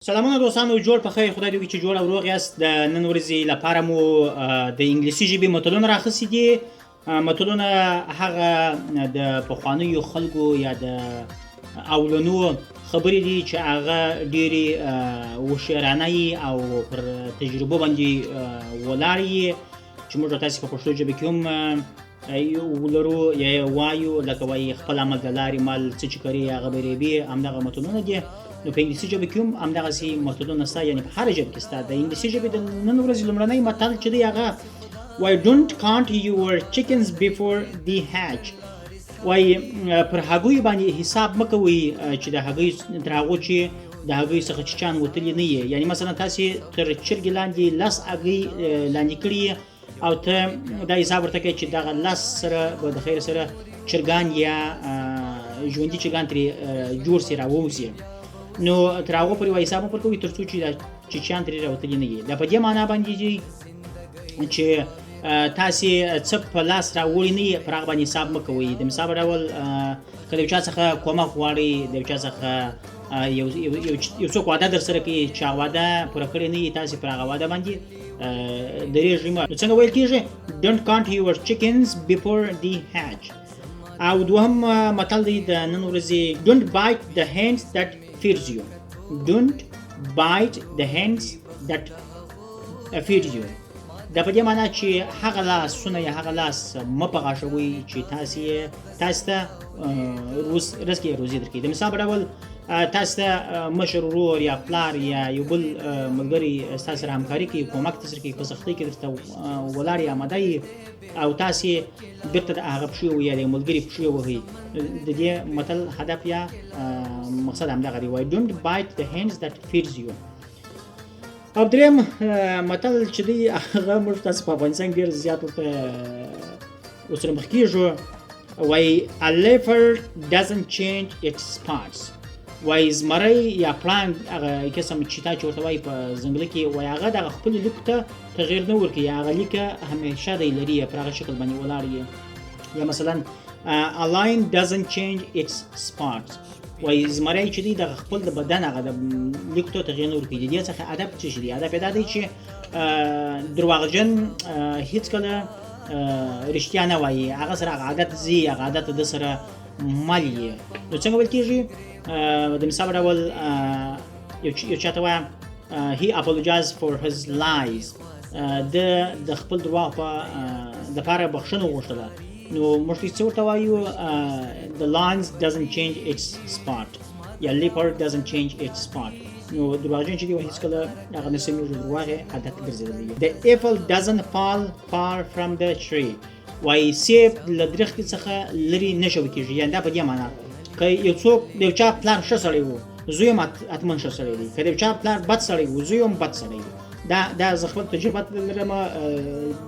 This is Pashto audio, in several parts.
سلامونه دوستانو، جوړ په خیر. خدای دې وکړي چې جوړ او روغ یاست. د نن ورځې لپاره مو د انګلیسي ژبې متلونه راخیستي دي. متلونه هغه د پخوانیو خلکو یا د اولنو خبرې دي چې هغه ډېرې هوښیارانه او پر تجربو باندې ولاړ وي، چې موږ تاسې په پښتو ژبه کې هم ولرو یا وایو، لکه وایي خپل عمل د لارې مال څه چې کوي هغه به ریبې. همدغه متلونه دي. نو په انګلیسي ژبه کې هم همدغسې متلونه شته، یعنې په هره ژبه کې شته. د انګلیسي ژبې د نن ورځې لومړنی متل چې دی هغه وایي don't count your chickens before they hatch. وایي پر هګیو باندې حساب مه کوئ چې د هګۍ تر هغو چې د هګۍ څخه چیچان وتلي نه یې. یعنې مثلا تاسې تر چرګې لاندې 10 هګۍ لاندې کړي او ته دا حساب ورته کوې چې دغه 10 سره به د خیر سره چرګان یا ژوندي چرګان ترې جوړ سي راووځي، نو تر هغو پورې به حساب مه ورکوئ تر څو چې دا چیچیان ترې راوتلي نه وي. دا په دې معنا باندې دي چې تاسې څه په لاس راوړي نه یې پر هغه باندې حساب مه کوئ. د مثال په ډول که د یو چا څخه کومک غواړئ، د یو چا څخه یو څوک واده در سره کوي چې واده پوره کړی نه وي، تاسې پر هغه واده باندې درېږئ مه. نو څنګه ویل کېږي don't count your chickens before they hatch. او دوهم متل دی د نن ورځې don't bite the hands that feeds you. Don't bite the hands that feed you. دا په دې معنا چې هغه لاسونه یا هغه لاس مه په غاښوئ چې تاسې ته رزق یې روزي درکوي. د مثال په ډول تاسو ته مشر ورور یا پلار یا یو بل ملګري ستاسو سره همکاري کوي، کومک درسره کوي، په سختۍ کې درته ولاړ یا آماده یي او تاسې بېرته د هغه پښې وهئ یا د یو ملګري پښې وهئ. د دې متل هدف یا مقصد همدغه دی، وایي don't bite the hands that feeds you. او درېیم متل چې دی هغه موږ تاسو په افغانستان کې ډېر زیات ورته ورسره مخ کېږو. وایي a leopard doesn't change its spots. وایي زمری یا پړانګ هغه قسم چیتا چې ورته وایي په ځنګله کې، وایي هغه دغه خپلې لیکو ته تغیر نه ورکوي، هغه لیکه همیشه دی لري پر هغه شکل باندې ولاړ وي. یا مثلا a lion doesn't change its spots. وایي زمری چې دی دغه خپل د بدن هغه د لیکو ته تغیر نه ورکوي. د دې څخه ادب څه شی دی؟ ادب یې دا دی چې درواغجن هېڅکله رښتیا نه وایي، هغه سره هغه عادت ځي، هغه عادت د سره مل یې. نو څنګه ویل کېږي؟ د مثال په ډول یو چا ته وایم he apologized for his lies. د خپل درواغ په دپاره بخښنه وغوښتله. نو موږ څه ورته وایو؟ the lion doesn't change its spot یا leopard doesn't change its spot. نو درواغجن چې دی هېڅکله هغه نه سمیږي، درواغ یې عادت ګرځېدلی. the apple doesn't fall far from the tree. وایي سیب له درختې څخه لرې نه شوی کېږي. یعنې دا په دې معنا که یو څوک د یو چا پلار ښه سړی و، زوی هم حتما ښه سړی دی. که د یو چا پلار بد سړی و، زوی هم بد سړی دی. دا زه خپل تجربه لرم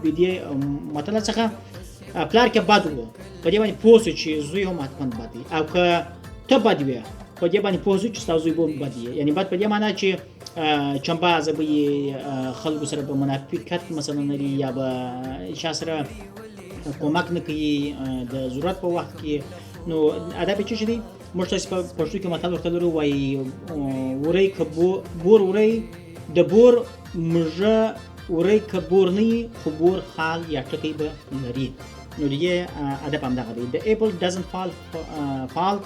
د دې متل څخه. پلار که بد و، په دې باندې پوه شو چې زوی هم حتما بد دی، او که ته بد وې، په دې باندې پوه شو چې ستا زوی به هم بد وي. یعنې بد په دې معنا چې چمبازه به یې، خلکو سره به منافقت مثلا لري، یا به چا سره کومک نه کوي د ضرورت په وخت کې. نو ادب یې څه دی؟ موږ تاسې په پښتو کې متل ورته لرو، وایي وری که بور وری د بور مږه وری که بور نه وي، خو بور خال یا ټکی به لري. نو د دې ادب همدغه دی. the apple doesn't fall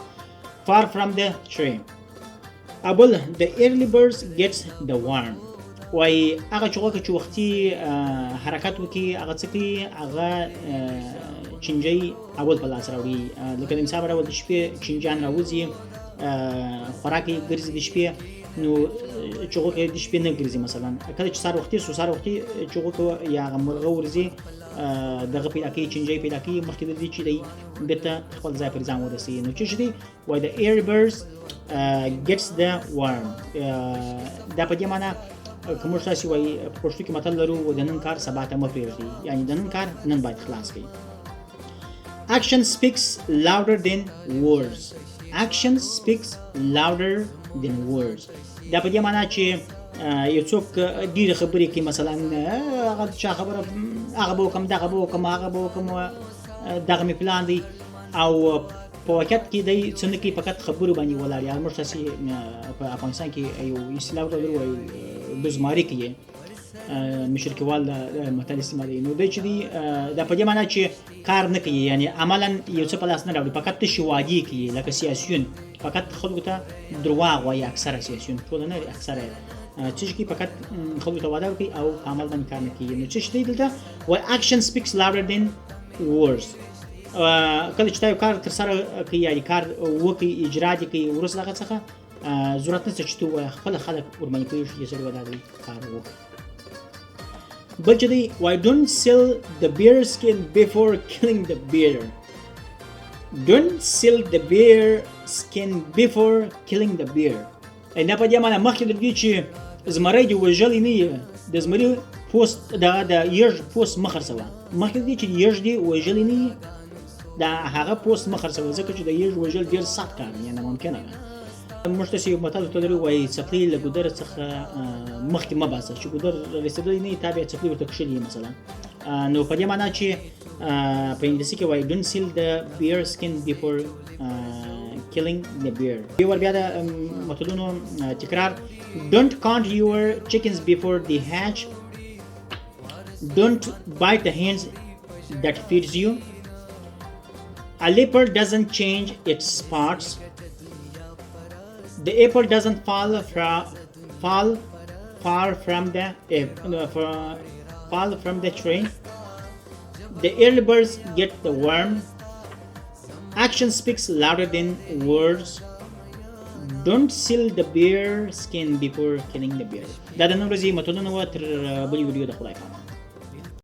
far from the tree. ابل the early birds gets the worm. وایي هغه چوغکه چې وختي حرکت وکړي، هغه څه کوي؟ هغه چینجۍ اول په لاس راوړي. لکه د مثال په ډول د شپې چینجیان راوځي، خوراک یې ګرځي د شپې، نو چوغکه د شپې نه ګرځي. مثلا کله چې سهار وختي چوغکه یا هغه مرغه ورځي، دغه پیدا کوي، چینجۍ پیدا کوي، مخکې د دې چې دی بېرته خپل ځای پر ځان ورسوي. نو څه دی؟ وایي the early birds gets the worm. دا په دې معنا که موږ تاسې وایي په پښتو کې متل لرو د نن کار سبا ته مه پرېږدئ، یعنې د نن کار نن باید خلاص کړئ. action speaks louder than words. action speaks louder than words. دا په دې معنا چې یو څوک ډېرې خبرې کوي، مثلا هغه چا خبره هغه به وکړم، دغه به وکړم، هغه به وکړم، دغه مې پلان دی، او په واقعیت کې دی څه نه کوي، فقط خبرو باندې ولاړ یا موږ تاسې په افغانستان کې یو اصطلاح ورته وایو ګزماري کوي مشرکوال د متل استعمالوي. نو دی چې دی دا په دې معنا چې کار نه کوي، یعنی عملا یو څه په لاس نه راوړي، فقط تشې وعدې کوي لکه سیاسیون فقط خلکو ته دروغ وایي، اکثره سیاسیون ټول نه اکثره څه چې فقط خلکو ته وعده کوي او په عمل باندې کار نه کوي. نو څه چې دی دلته وایي action speaks louder than words. کله چې تا یو کار ترسره کوي یا کار وکړي اجرا دې کوي وروسته هغه څخه ضرورت نشته چې ته ووایې، خپله خلک ورباندې پوهېږي چې سړی به دا کار وکړي. بل چې دی وایي don't sell the bear skin before killing the bear. Don't sell the bear skin before killing the bear. نه په دې معنی مخکې د دې چې زمری دې وژلی نه یې، د زمري پوست د یږ پوست مه خرڅوه، مخکې د دې چې یږ دې وژلی نه یې دا هغه پوست مه خرڅوه، ځکه چې د یږ وژل ډېر سخت کار دی، یعنې ممکنه ده. موږ تاسې یو متل ورته لرو وایي څپلۍ له ګودر څخه مخکې مه باسه، چې ګودر رسېدلی نه وي تا بیا څپلۍ ورته کښلي مثلا. نو په دې معنا چې په انګلیسي کې وایي don't sell the bear skin before killing the bear. ور بیا د متلونو تکرار don't count your chickens before they hatch. Don't bite the hands that feeds you. A leopard doesn't change its spots. The apple doesn't fall far from the tree. The early birds get the worm. Action speaks louder than words. Don't sell the bear skin before killing the bear. دا د نن ورځې متلونه وه، تر بلې ویډیو د خدای پامان.